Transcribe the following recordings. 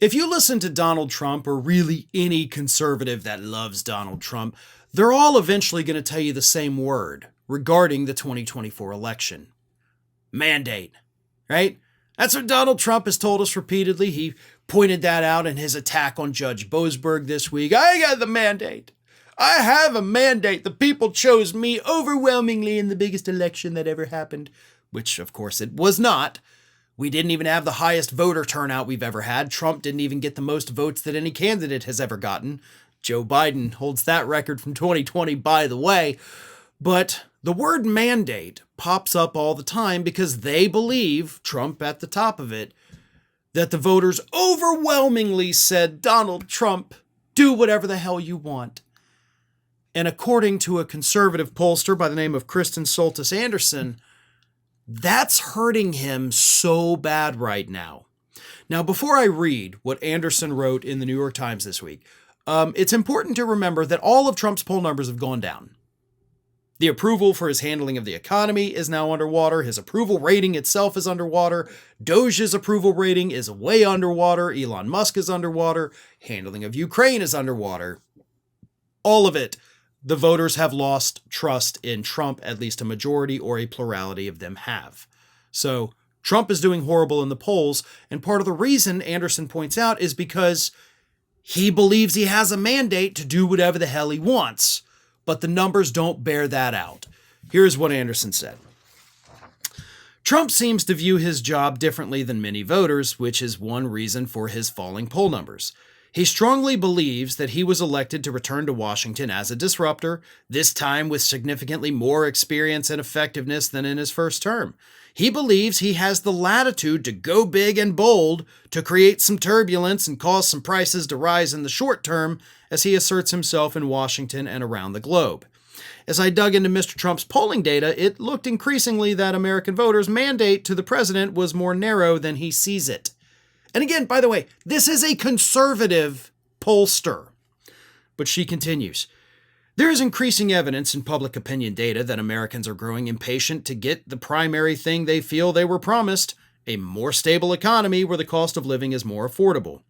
If you listen to Donald Trump, or really any conservative that loves Donald Trump, they're all eventually going to tell you the same word regarding the 2024 election. Mandate, right? That's what Donald Trump has told us repeatedly. He pointed that out in his attack on Judge Boasberg this week. I got the mandate. I have a mandate. The people chose me overwhelmingly in the biggest election that ever happened, which of course it was not. We didn't even have the highest voter turnout we've ever had. Trump didn't even get the most votes that any candidate has ever gotten. Joe Biden holds that record from 2020, by the way. But the word mandate pops up all the time because they believe, Trump at the top of it, that the voters overwhelmingly said, Donald Trump, do whatever the hell you want. And according to a conservative pollster by the name of Kristen Soltis Anderson, that's hurting him so bad right now. Now, before I read what Anderson wrote in the New York Times this week, it's important to remember that all of Trump's poll numbers have gone down. The approval for his handling of the economy is now underwater. His approval rating itself is underwater. Doge's approval rating is way underwater. Elon Musk is underwater. Handling of Ukraine is underwater. All of it. The voters have lost trust in Trump, at least a majority or a plurality of them have. So Trump is doing horrible in the polls, and part of the reason, Anderson points out, is because he believes he has a mandate to do whatever the hell he wants, but the numbers don't bear that out. Here's what Anderson said. Trump seems to view his job differently than many voters, which is one reason for his falling poll numbers. He strongly believes that he was elected to return to Washington as a disruptor, this time with significantly more experience and effectiveness than in his first term. He believes he has the latitude to go big and bold, to create some turbulence and cause some prices to rise in the short term as he asserts himself in Washington and around the globe. As I dug into Mr. Trump's polling data, it looked increasingly that American voters' mandate to the president was more narrow than he sees it. And again, by the way, this is a conservative pollster. But she continues, there is increasing evidence in public opinion data that Americans are growing impatient to get the primary thing they feel they were promised, a more stable economy where the cost of living is more affordable.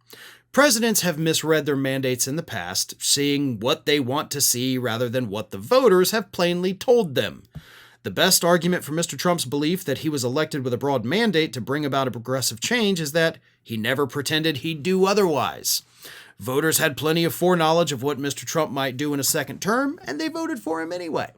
Presidents have misread their mandates in the past, seeing what they want to see rather than what the voters have plainly told them. The best argument for Mr. Trump's belief that he was elected with a broad mandate to bring about a progressive change is that he never pretended he'd do otherwise. Voters had plenty of foreknowledge of what Mr. Trump might do in a second term, and they voted for him anyway.